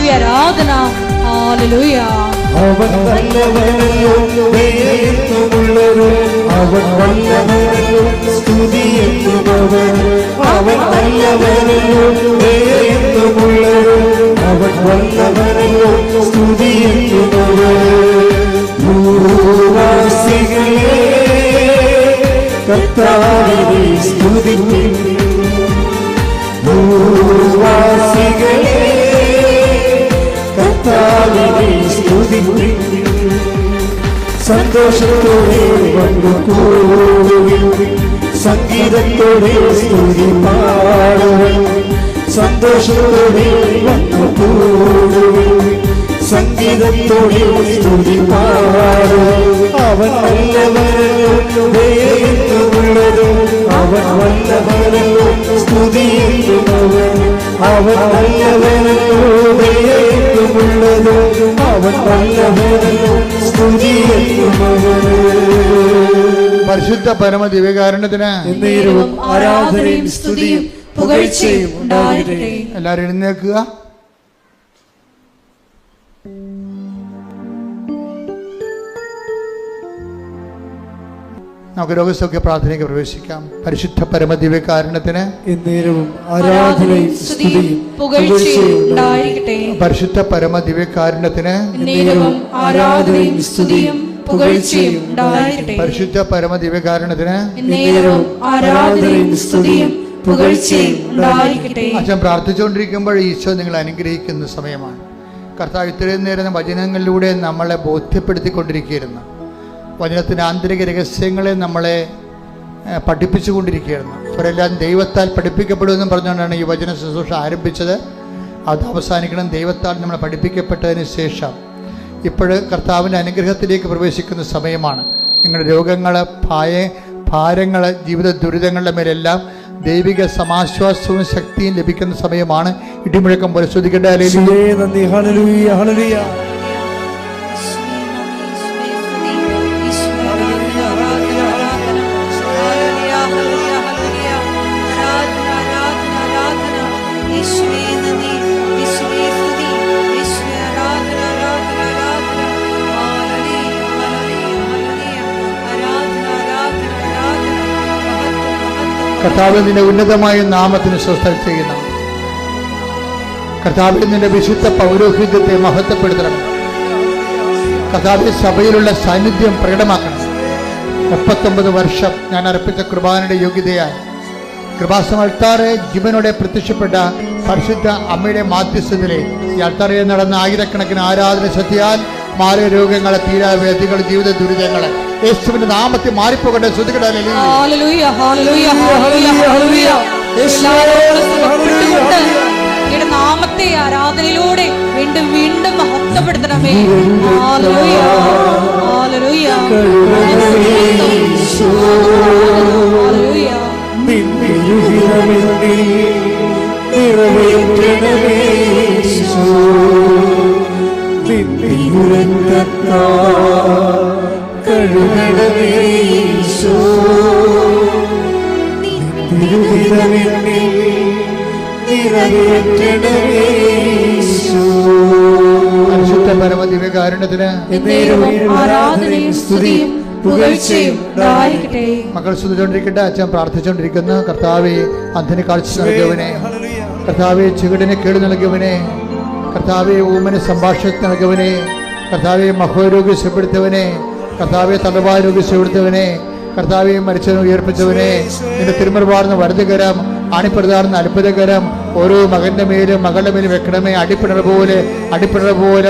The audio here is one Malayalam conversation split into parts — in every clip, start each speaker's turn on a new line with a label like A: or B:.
A: യേശുവേ ആരാധന. ഹല്ലേലൂയ.
B: അവൻ നല്ലവനല്ലോ, ദയയെന്നുമുള്ളവൻ. അവൻ നല്ലവനല്ലോ, സ്തുതിയെന്നുള്ളവൻ. അവൻ നല്ലവനല്ലോ, ദയയെന്നുമുള്ളവൻ. അവൻ നല്ലവനല്ലോ, സ്തുതിയെന്നുള്ളവൻ. ഭൂവാസികളെ കർത്താവിനെ സ്തുതിപ്പിൻ. ഭൂവാസികളെ കർത്താവിനെ സ്തുതിപ്പിൻ. സന്തോഷത്തോടെ വന്നുകൂടുവിൻ, സംഗീതത്തോടെ സ്തുതി പാടുവിൻ. സന്തോഷത്തോടെ വന്നുകൂടുവിൻ, സംഗീതത്തോടെ സ്തുതി പാടുവിൻ. അവൻ നല്ലവനല്ലോ, ദയയെന്നുമുള്ളത്. അവൻ നല്ലവനല്ലോ, സ്തുതിയെന്നുള്ളവൻ. അവൻ നല്ലവനല്ലോ, ദയയെന്നുമുള്ളത്. അവൻ നല്ലവനല്ലോ, സ്തുതിയെന്നുള്ളവൻ.
C: പരിശുദ്ധ പരമ ദിവ്യകാരുണ്യത്തിന്
B: എന്നേരവും ആരാധനയും സ്തുതിയും പുകഴ്ചയും ഉണ്ടാകട്ടെ.
C: എല്ലാവരും എഴുന്നേൽക്കുക. നമുക്ക് രോഗസൗഖ്യ പ്രാർത്ഥനയ്ക്ക് പ്രവേശിക്കാം. പരിശുദ്ധ പരമ ദിവ്യകാരുണ്യത്തിന്
B: എന്നേരവും ആരാധനയും സ്തുതിയും പുകഴ്ചയും ഉണ്ടാകട്ടെ.
C: പരിശുദ്ധ പരമ ദിവ്യകാരുണ്യത്തിന്
A: എന്നേരവും ആരാധനയും സ്തുതിയും പുകഴ്ചയും ഉണ്ടാകട്ടെ.
C: പരിശുദ്ധ പരമ ദിവ്യകാരുണ്യത്തിന്
A: എന്നേരവും ആരാധനയും സ്തുതിയും പുകഴ്ചയും ഉണ്ടാകട്ടെ.
C: അച്ഛൻ പ്രാർത്ഥിച്ചുകൊണ്ടിരിക്കുമ്പോൾ ഈശോ നിങ്ങൾ അനുഗ്രഹിക്കുന്ന സമയമാണ്. കർത്താവ് ഇത്രയും നേരം വചനങ്ങളിലൂടെ നമ്മളെ ബോധ്യപ്പെടുത്തിക്കൊണ്ടിരിക്കുകയായിരുന്നു. വചനത്തിൻ്റെ ആന്തരിക രഹസ്യങ്ങളെ നമ്മളെ പഠിപ്പിച്ചുകൊണ്ടിരിക്കുകയായിരുന്നു. അവരെല്ലാം ദൈവത്താൽ പഠിപ്പിക്കപ്പെടുമെന്നും പറഞ്ഞുകൊണ്ടാണ് ഈ വചന ശുശ്രൂഷ ആരംഭിച്ചത്. അത് അവസാനിക്കണം ദൈവത്താൽ നമ്മൾ പഠിപ്പിക്കപ്പെട്ടതിന് ശേഷം. ഇപ്പോഴ് കർത്താവിൻ്റെ അനുഗ്രഹത്തിലേക്ക് പ്രവേശിക്കുന്ന സമയമാണ്. നിങ്ങളുടെ രോഗങ്ങൾ, ഭാരങ്ങൾ, ജീവിത ദുരിതങ്ങളുടെ മേലെല്ലാം ദൈവിക സമാശ്വാസവും ശക്തിയും ലഭിക്കുന്ന സമയമാണ്. ഇടിമുഴക്കം പോലെ ശ്രദ്ധിക്കേണ്ട. കർത്താവ് നിന്റെ ഉന്നതമായ നാമത്തിന് സ്വസ്ഥ ചെയ്യുന്ന കർത്താവ് നിന്റെ വിശുദ്ധ പൗരോഹിത്യത്തെ മഹത്വപ്പെടുത്തണം. കർത്താവ് സഭയിലുള്ള സാന്നിധ്യം പ്രകടമാക്കണം. 39 വർഷം ഞാൻ അർപ്പിച്ച കുർബാനയുടെ യോഗ്യതയായി കൃപാസനം അൾത്താറെ ജീവനോടെ പ്രത്യക്ഷപ്പെട്ട പരിശുദ്ധ അമ്മയുടെ മാധ്യസ്ഥതയിലെ ഈ അൾത്താറയിൽ നടന്ന ആയിരക്കണക്കിന് ആരാധന ശക്തിയാൽ മാറിയ രോഗങ്ങളെ, തീരാവേദികൾ, ജീവിത ദുരിതങ്ങളെ യേശുവിന്റെ നാമത്തിൽ മാറിപ്പോകട്ടെ. ശ്രദ്ധിക്കട്ടെ.
A: നാമത്തെ ആരാധനയിലൂടെ വീണ്ടും വീണ്ടും മഹത്വപ്പെടുത്തണമേ.
C: പരിശുദ്ധ പരമ ദിവ്യകാരുണ്യത്തിന്
A: ആരാധനയും സ്തുതിയും പുകഴ്ചയും ഉണ്ടാകട്ടെ.
C: മക്കൾ സ്തുതിച്ചുകൊണ്ടിരിക്കട്ടെ. അച്ഛൻ പ്രാർത്ഥിച്ചുകൊണ്ടിരിക്കുന്നു. കർത്താവേ, അന്ധന് കാഴ്ച നൽകിയവനെ, കർത്താവെ ചെകിടിന് കേട് നൽകിയവനെ, കർത്താവെ ഊമന് സംഭാഷണത്തിന് നൽകിയവനെ, കർത്താവെ മഹോരോഗ്യം സുഖപ്പെടുത്തിയവനെ, കർത്താവെ തലവാരോഗ്യം സുഖപ്പെടുത്തിയവനെ, കർത്താവെ മരിച്ചവനെ ഉയർപ്പിച്ചവനെ, നിന്റെ തിരുമുറപാർന്ന വലതുകരം, അണിപ്രതാർന്ന അത്ഭുതകരം ഓരോ മകന്റെ മേലും മകളുടെ മേലും വെക്കണമേ. അടിപ്പിണർ പോലെ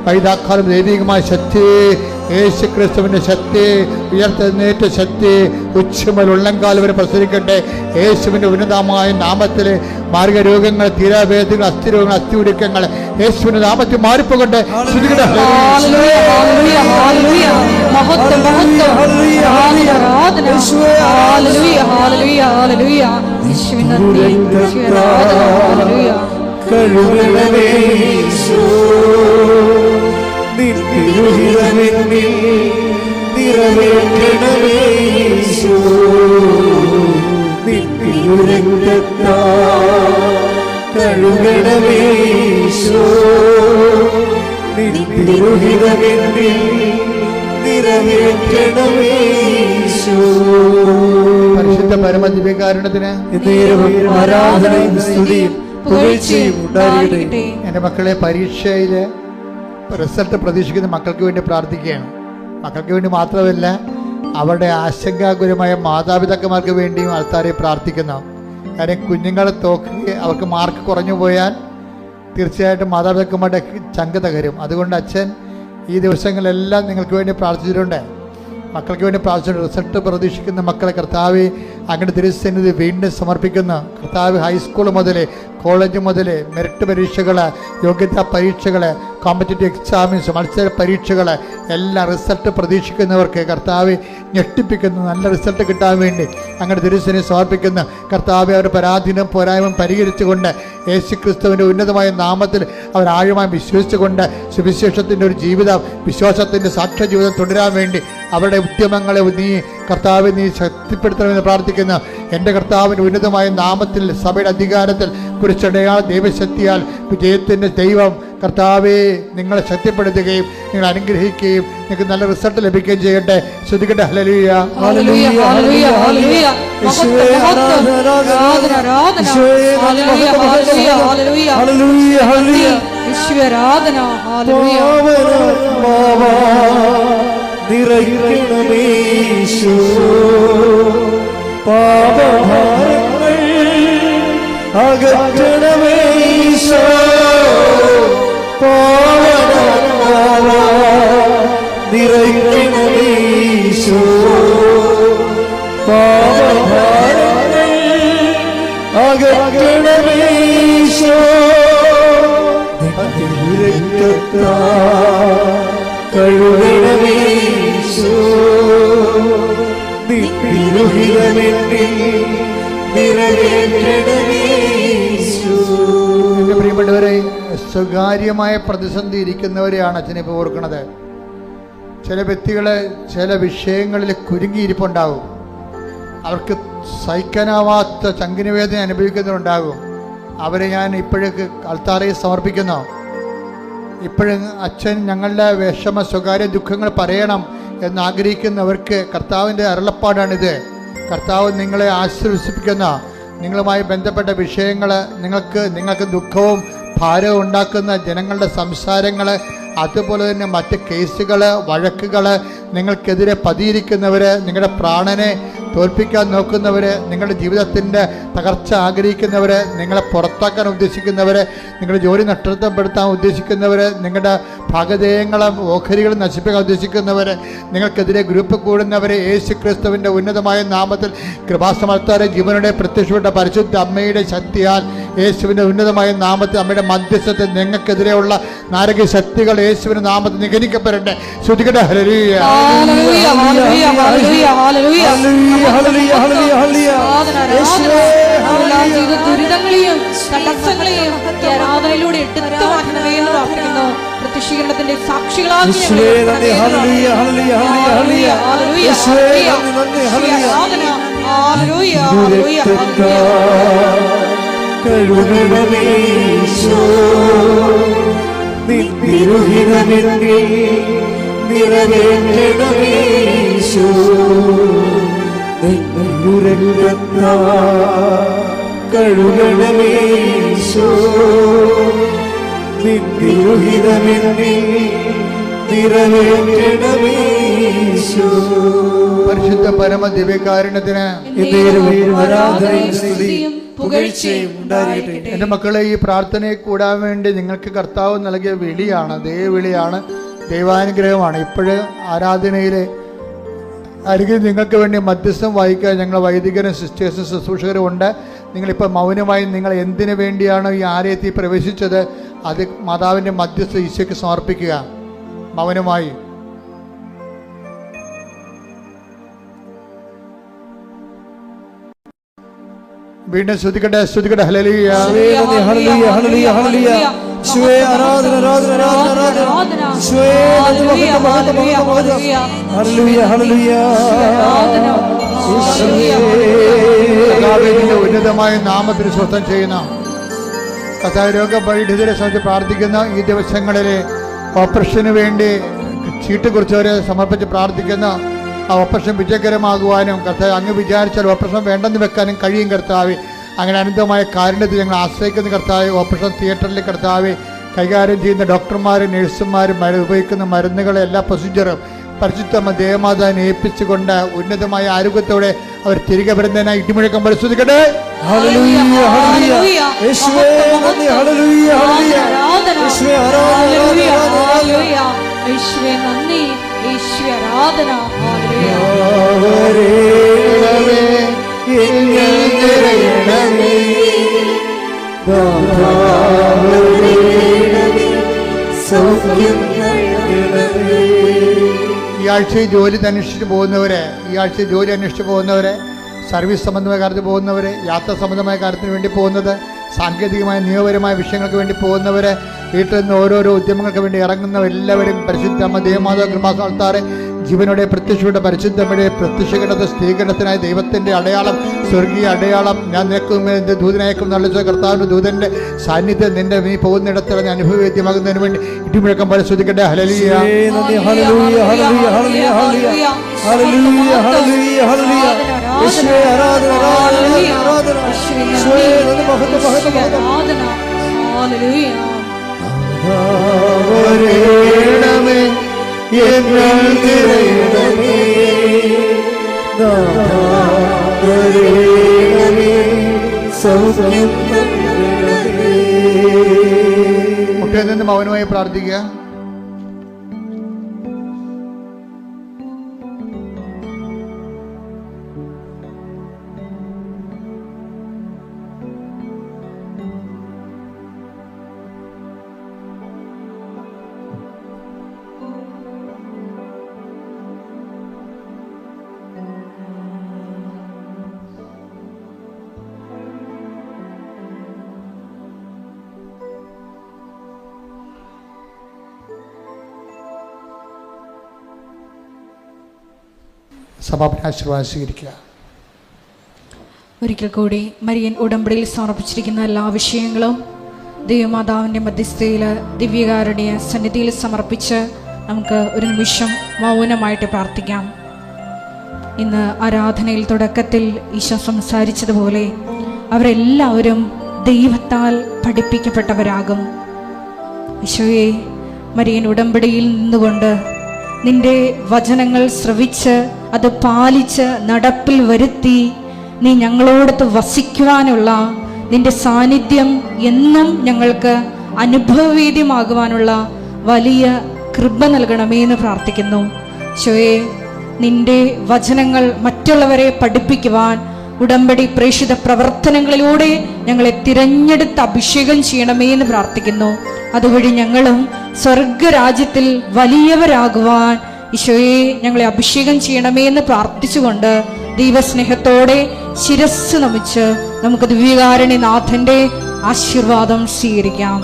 C: വൈദാക്കാലം ദൈവികമായ ശക്തി, യേശു ക്രിസ്തുവിന്റെ ശക്തി, ഉയർത്തെഴുന്നേറ്റ ശക്തി ഉച്ചമൽ ഉള്ളംകാലം വരെ പ്രസരിക്കട്ടെ. യേശുവിന്റെ ഉന്നതമായ നാമത്തിലെ മാർഗരോഗങ്ങൾ, തീരാവേദങ്ങൾ, അസ്ഥിരോഗങ്ങൾ, അസ്ഥിയുരുക്കങ്ങൾ യേശുവിന്റെ നാമത്തിൽ മാറിപ്പോകട്ടെ.
B: കഴുകണമേ ഈശോ നിൻതിരുഹിതമെന്നിൽ നിറവേറ്റണമേ ഈശോ.
C: പരിശുദ്ധ പരമദിവ്യകാരുണ്യത്തിന്
B: ആരാധനയും സ്തുതിയും പുകഴ്ചയും ഉണ്ടാകട്ടെ.
C: എൻ്റെ മക്കളെ, പരീക്ഷയിലെ റിസൾട്ട് പ്രതീക്ഷിക്കുന്ന മക്കൾക്ക് വേണ്ടി പ്രാർത്ഥിക്കുകയാണ്. മക്കൾക്ക് വേണ്ടി മാത്രമല്ല, അവരുടെ ആശങ്കാകുലമായ മാതാപിതാക്കന്മാർക്ക് വേണ്ടിയും ആൾക്കാരെ പ്രാർത്ഥിക്കുന്നു. കാര്യം കുഞ്ഞുങ്ങളെ തോക്കി അവർക്ക് മാർക്ക് കുറഞ്ഞു പോയാൽ തീർച്ചയായിട്ടും മാതാപിതാക്കന്മാരുടെ ചങ്ക് തകരും. അതുകൊണ്ട് അച്ഛൻ ഈ ദിവസങ്ങളെല്ലാം നിങ്ങൾക്ക് വേണ്ടി പ്രാർത്ഥിച്ചിട്ടുണ്ട്, മക്കൾക്ക് വേണ്ടി പ്രാർത്ഥിച്ചിട്ടുണ്ട്. റിസൾട്ട് പ്രതീക്ഷിക്കുന്ന മക്കളെ കർത്താവ് അങ്ങയുടെ തിരുസന്നിധി വീണ്ടും സമർപ്പിക്കുന്നു. കർത്താവ് ഹൈസ്കൂൾ മുതൽ കോളേജ് മുതൽ മെറിറ്റ് പരീക്ഷകൾ, യോഗ്യതാ പരീക്ഷകൾ, കോമ്പറ്റേറ്റീവ് എക്സാമിൻസ്, മത്സര പരീക്ഷകൾ എല്ലാം റിസൾട്ട് പ്രതീക്ഷിക്കുന്നവർക്ക് കർത്താവ് ഞെട്ടിപ്പിക്കുന്നു. നല്ല റിസൾട്ട് കിട്ടാൻ വേണ്ടി അങ്ങയുടെ തിരുസന്നിധി സമർപ്പിക്കുന്നു. കർത്താവ് അവരുടെ പരാധീനം പോരായ്മ പരിഹരിച്ചുകൊണ്ട് യേശു ക്രിസ്തുവിൻ്റെ ഉന്നതമായ നാമത്തിൽ അവർ ആഴമായി വിശ്വസിച്ചുകൊണ്ട് സുവിശേഷത്തിൻ്റെ ഒരു ജീവിതം, വിശ്വാസത്തിൻ്റെ സാക്ഷ്യ ജീവിതം തുടരാൻ വേണ്ടി അവരുടെ ഉദ്യമങ്ങളെ നീ കർത്താവ് നീ ശക്തിപ്പെടുത്തണമെന്ന് പ്രാർത്ഥിക്കുന്നു. എൻ്റെ കർത്താവിൻ്റെ ഉന്നതമായ നാമത്തിൽ സഭയുടെ അധികാരത്തിൽ കുറിച്ചടയാൾ ദൈവശക്തിയാൽ വിജയത്തിൻ്റെ ദൈവം കർത്താവെ നിങ്ങളെ ശക്തിപ്പെടുത്തുകയും നിങ്ങൾ അനുഗ്രഹിക്കുകയും നിങ്ങൾക്ക് നല്ല റിസൾട്ട് ലഭിക്കുകയും ചെയ്യട്ടെ. ശ്രുതിക്കട്ടെ. ഹല്ലേലൂയ,
A: ഹല്ലേലൂയ, ഹല്ലേലൂയ, ഹല്ലേലൂയ.
B: ഈശോയെ ആരാധന,
A: ആരാധന, ആരാധന. ഹല്ലേലൂയ, ഹല്ലേലൂയ, ഹല്ലേലൂയ.
B: ഹല്ലേലൂയ, ഹല്ലേലൂയ.
A: ഈശോയെ ആരാധന. ഹല്ലേലൂയ.
B: പാവനമാവാ നിറയ്ക്കണമേ ഈശോ. പാപഭാരങ്ങൾ അകറ്റണമേ ഈശോ. പാവനമാവാ നിറയ്ക്കണമേ ഈശോ. പാപഭാരങ്ങൾ അകറ്റണമേ ഈശോ. കഴുകണമേ ഈശോ. നിൻതിരുഹിതമെന്നിൽ നിറവേറ്റണമേ ഈശോ.
C: എൻ്റെ പ്രിയപ്പെട്ടവരെ, സ്വകാര്യമായ പ്രതിസന്ധി ഇരിക്കുന്നവരെയാണ് അച്ഛനിപ്പോൾ ഓർക്കുന്നത്. ചില വ്യക്തികൾ ചില വിഷയങ്ങളിൽ കുരുങ്ങിയിരിപ്പുണ്ടാകും. അവർക്ക് സഹിക്കാനാവാത്ത ചങ്കിനുവേദന അനുഭവിക്കുന്നവരുണ്ടാകും. അവരെ ഞാൻ ഇപ്പോഴേക്ക് അൾത്താരയിൽ സമർപ്പിക്കുന്നു. ഇപ്പോഴും അച്ഛൻ ഞങ്ങളുടെ വിഷമ സ്വകാര്യ ദുഃഖങ്ങൾ പറയണം എന്നാഗ്രഹിക്കുന്നവർക്ക് കർത്താവിൻ്റെ അരുളപ്പാടാണിത്. കർത്താവ് നിങ്ങളെ ആശ്വസിപ്പിക്കുന്ന നിങ്ങളുമായി ബന്ധപ്പെട്ട വിഷയങ്ങൾ, നിങ്ങൾക്ക് ദുഃഖവും ഭാരവും ഉണ്ടാക്കുന്ന ജനങ്ങളുടെ സംസാരങ്ങൾ, അതുപോലെ തന്നെ മറ്റ് കേസുകൾ, വഴക്കുകൾ, നിങ്ങൾക്കെതിരെ പതിയിരിക്കുന്നവർ, നിങ്ങളുടെ പ്രാണനെ തോൽപ്പിക്കാൻ നോക്കുന്നവർ, നിങ്ങളുടെ ജീവിതത്തിൻ്റെ തകർച്ച ആഗ്രഹിക്കുന്നവർ, നിങ്ങളെ പുറത്താക്കാൻ ഉദ്ദേശിക്കുന്നവർ, നിങ്ങളുടെ ജോലി നഷ്ടപ്പെടുത്താൻ ഉദ്ദേശിക്കുന്നവർ, നിങ്ങളുടെ ഭാഗധേയങ്ങളും ഓഹരികളും നശിപ്പിക്കാൻ ഉദ്ദേശിക്കുന്നവർ, നിങ്ങൾക്കെതിരെ ഗ്രൂപ്പ് കൂടുന്നവർ, യേശു ക്രിസ്തുവിൻ്റെ ഉന്നതമായ നാമത്തിൽ കൃപാസമർത്താരെ ജീവനുടെ പ്രത്യക്ഷപ്പെട്ട പരിശുദ്ധ അമ്മയുടെ ശക്തിയാൽ യേശുവിൻ്റെ ഉന്നതമായ നാമത്തിൽ അമ്മയുടെ മധ്യസ്ഥത്തിൽ നിങ്ങൾക്കെതിരെയുള്ള നാരക ശക്തികൾ യേശുവിൻ്റെ നാമത്തിൽ നിഗനിക്കപ്പെടട്ടെ. ശ്രുതികട്ടെ. ഹല്ലേലൂയ,
A: ഹല്ലേലൂയ, ഹല്ലേലൂയ, ഹല്ലേലൂയ, ഹല്ലേലൂയ.
B: ഹല്ലേലൂയ, ഹല്ലേലൂയ, ഹല്ലേലൂയ.
A: എല്ലാ ജീവിത ദുരിതങ്ങളെയും തടസ്സങ്ങളെയും ഈ ആരാധനയിലൂടെ എടുത്തു മാറ്റണമേ എന്ന് പ്രാർത്ഥിക്കുന്നു. പ്രത്യക്ഷീകരണത്തിന്റെ സാക്ഷികളാകുന്ന
B: യേശുവേ നന്ദി. ഹല്ലേലൂയ, ഹല്ലേലൂയ, ഹല്ലേലൂയ, ഹല്ലേലൂയ. യേശുവേ നന്ദി, നന്ദി. ഹല്ലേലൂയ.
A: ഹല്ലേലൂയ, ഹല്ലേലൂയ, ഹല്ലേലൂയ.
B: കഴുകണമേ ഈശോ. നിൻതിരുഹിതമെന്നിൽ നിറവേറ്റണമേ ഈശോ. കഴുകണമേ ഈശോ. നിൻതിരുഹിതമെന്നിൽ നിറവേറ്റണമേ ഈശോ.
C: പരിശുദ്ധ പരമ ദിവ്യകാരുണ്യത്തിന്
B: ആരാധനയും സ്തുതിയും പുകഴ്ചയും ഉണ്ടാകട്ടെ.
C: എൻ്റെ മക്കളെ, ഈ പ്രാർത്ഥനയെ കൂടാൻ വേണ്ടി നിങ്ങൾക്ക് കർത്താവ് നൽകിയ വിളിയാണ്, ദൈവവിളിയാണ്, ദൈവാനുഗ്രഹമാണ്. ഇപ്പോഴ് ആരാധനയിലെ അരികിൽ നിങ്ങൾക്ക് വേണ്ടി മധ്യസ്ഥം വഹിക്കാൻ ഞങ്ങൾ വൈദികരും സിസ്റ്റേഴ്സും ശുശ്രൂഷകരും ഉണ്ട്. നിങ്ങളിപ്പോൾ മൗനമായി നിങ്ങൾ എന്തിനു വേണ്ടിയാണ് ഈ ആലയത്തിൽ പ്രവേശിച്ചത് അത് മാതാവിൻ്റെ മധ്യസ്ഥ ഈശോയ്ക്ക് സമർപ്പിക്കുക. മൗനമായി വീണ്ടും ശ്രുതിക്കട്ടെ, ശ്രുതിക്കട്ടെ. ഹല്ലേലൂയ,
B: ഹല്ലേലൂയ, ഹല്ലേലൂയ, ഹല്ലേലൂയ. യേശുവേ ആരാധന, ആരാധന, ആരാധന, ആരാധന. യേശുവേ നന്ദി, മഹത്വം, മഹത്വം, മഹത്വം. Hallelujah, hallelujah.
C: കർത്താവേ, നിന്റെ ഉന്നതമായ നാമത്തിന് സ്വസ്ഥം ചെയ്യുന്ന കർത്താവ് രോഗപീഡിതരെ സംബന്ധിച്ച് പ്രാർത്ഥിക്കുന്ന ഈ ദിവസങ്ങളിൽ ഓപ്പറേഷന് വേണ്ടി ചീട്ട് കുറിച്ചവരെ സമർപ്പിച്ച് പ്രാർത്ഥിക്കുന്ന ആ ഓപ്പറേഷൻ വിജയകരമാകുവാനും കർത്താവ് അങ്ങ് വിചാരിച്ചാൽ ഓപ്പറേഷൻ വേണ്ടെന്ന് വെക്കാനും കഴിയും കർത്താവ്. അങ്ങനെ അനന്തമായ കാരുണ്യത്തിൽ ഞങ്ങൾ ആശ്രയിക്കുന്ന കർത്താവ്. ഓപ്പറേഷൻ തിയേറ്ററിൽ കർത്താവ് കൈകാര്യം ചെയ്യുന്ന ഡോക്ടർമാരും നഴ്സുമാരും ഉപയോഗിക്കുന്ന മരുന്നുകൾ എല്ലാ പ്രൊസീജിയറും പരിശുദ്ധ ദേവമാതാവിനെ ഏൽപ്പിച്ചുകൊണ്ട് ഉന്നതമായ ആരോഗ്യത്തോടെ അവർ തിരികെ വരുന്നതിനായി ഇടിമുഴക്കം പരിശോധിക്കട്ടെ. ഈ ആഴ്ചയിൽ ജോലി അന്വേഷിച്ച് പോകുന്നവരെ സർവീസ് സംബന്ധമായ കാര്യത്തിൽ പോകുന്നവർ, യാത്രാ സംബന്ധമായ കാര്യത്തിന് വേണ്ടി പോകുന്നത്, സാങ്കേതികമായ നിയമപരമായ വിഷയങ്ങൾക്ക് വേണ്ടി പോകുന്നവർ, വീട്ടിൽ നിന്ന് ഓരോരോ ഉദ്യമങ്ങൾക്ക് വേണ്ടി ഇറങ്ങുന്നവരെല്ലാവരും പരിശുദ്ധ ദേവമാതാ കൃപാസ്ഥാനത്താറെ ജീവനോടെ പ്രത്യക്ഷയുടെ പരിശുദ്ധമ്മയുടെ പ്രത്യക്ഷകരണത്തെ സ്ഥിരീകരണത്തിനായി ദൈവത്തിൻ്റെ അടയാളം, സ്വർഗീയ അടയാളം ഞാൻ നിനക്കും എൻ്റെ ദൂതനയക്കും നല്ല കർത്താവിൻ്റെ ദൂതൻ്റെ സാന്നിധ്യം നിന്റെ നീ പോകുന്നിടത്തിൽ ഞാൻ അനുഭവവേദ്യമാകുന്നതിന് വേണ്ടി ഇടിമുഴക്കം പരിശോധിക്കട്ടെ. ഹല്ലേലൂയ
B: ഹല്ലേലൂയ ഹല്ലേലൂയ ഹല്ലേലൂയ ഹല്ലേലൂയ ഹല്ലേലൂയ ഹല്ലേലൂയ ഹല്ലേലൂയ യേശുവേ ആരാധന ആരാധന ആരാധന യേശുവേ നിന്റെ മഹത്വം മഹത്വം ആരാധന ഹല്ലേലൂയ
C: വരേണമേ എന്നൽ തിരയണമേ വരേണമേ സൗഖ്യം നൽകണമേ. മുട്ടയിൽ നിന്ന് മൗനമായി പ്രാർത്ഥിക്കുക. സമാപനാശീർവാദം സ്വീകരിക്കുക.
A: ഒരിക്കൽ കൂടി മരിയൻ ഉടമ്പടിയിൽ സമർപ്പിച്ചിരിക്കുന്ന എല്ലാ വിഷയങ്ങളും ദൈവമാതാവിൻ്റെ മധ്യസ്ഥയിൽ ദിവ്യകാരുണ്യ സന്നിധിയിൽ സമർപ്പിച്ച് നമുക്ക് ഒരു നിമിഷം മൗനമായിട്ട് പ്രാർത്ഥിക്കാം. ഇന്ന് ആരാധനയിൽ തുടക്കത്തിൽ ഈശോ സംസാരിച്ചതുപോലെ അവരെല്ലാവരും ദൈവത്താൽ പഠിപ്പിക്കപ്പെട്ടവരാകും. ഈശോയെ, മരിയൻ ഉടമ്പടിയിൽ നിന്നുകൊണ്ട് നിന്റെ വചനങ്ങൾ ശ്രവിച്ച് അത് പാലിച്ച് നടപ്പിൽ വരുത്തി നീ ഞങ്ങളോടൊത്ത് വസിക്കുവാനുള്ള നിന്റെ സാന്നിധ്യം എന്നും ഞങ്ങൾക്ക് അനുഭവവേദ്യമാകുവാനുള്ള വലിയ കൃപ നൽകണമേ എന്ന് പ്രാർത്ഥിക്കുന്നു. ഈശോയെ, നിന്റെ വചനങ്ങൾ മറ്റുള്ളവരെ പഠിപ്പിക്കുവാൻ ഉടമ്പടി പ്രേക്ഷിത പ്രവർത്തനങ്ങളിലൂടെ ഞങ്ങളെ തിരഞ്ഞെടുത്ത് അഭിഷേകം ചെയ്യണമേ എന്ന് പ്രാർത്ഥിക്കുന്നു. അതുവഴി ഞങ്ങളും സ്വർഗരാജ്യത്തിൽ വലിയവരാകുവാൻ ഈശോയെ ഞങ്ങളെ അഭിഷേകം ചെയ്യണമേ എന്ന് പ്രാർത്ഥിച്ചുകൊണ്ട് ദൈവസ്നേഹത്തോടെ ശിരസ്സ് നമിച്ച് നമുക്ക് ദിവ്യകാരുണ്യനാഥന്റെ ആശീർവാദം സ്വീകരിക്കാം.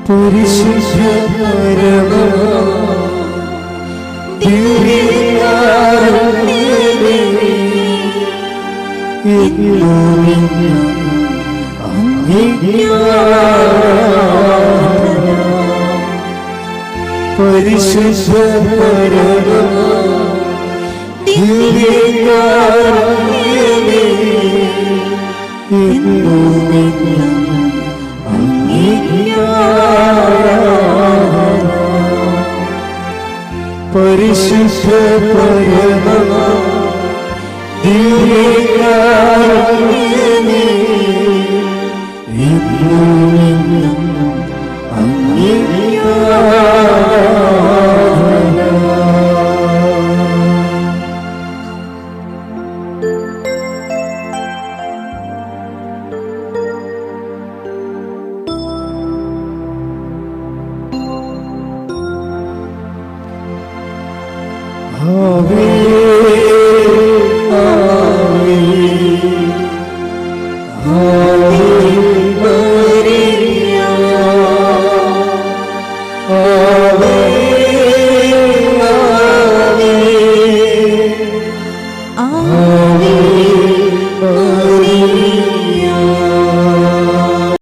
B: പരിശുദ്ധ പരമ ദിവ്യകാരുണ്യമേ, എന്നും അങ്ങേക്ക് പരിശുദ്ധ പരമ ദിവ്യകാരുണ്യമേ, എന്നും അങ്ങേക്ക് പരിശുദ്ധ പരമ ദിവ്യകാരുണ്യമേ, ഇന്നും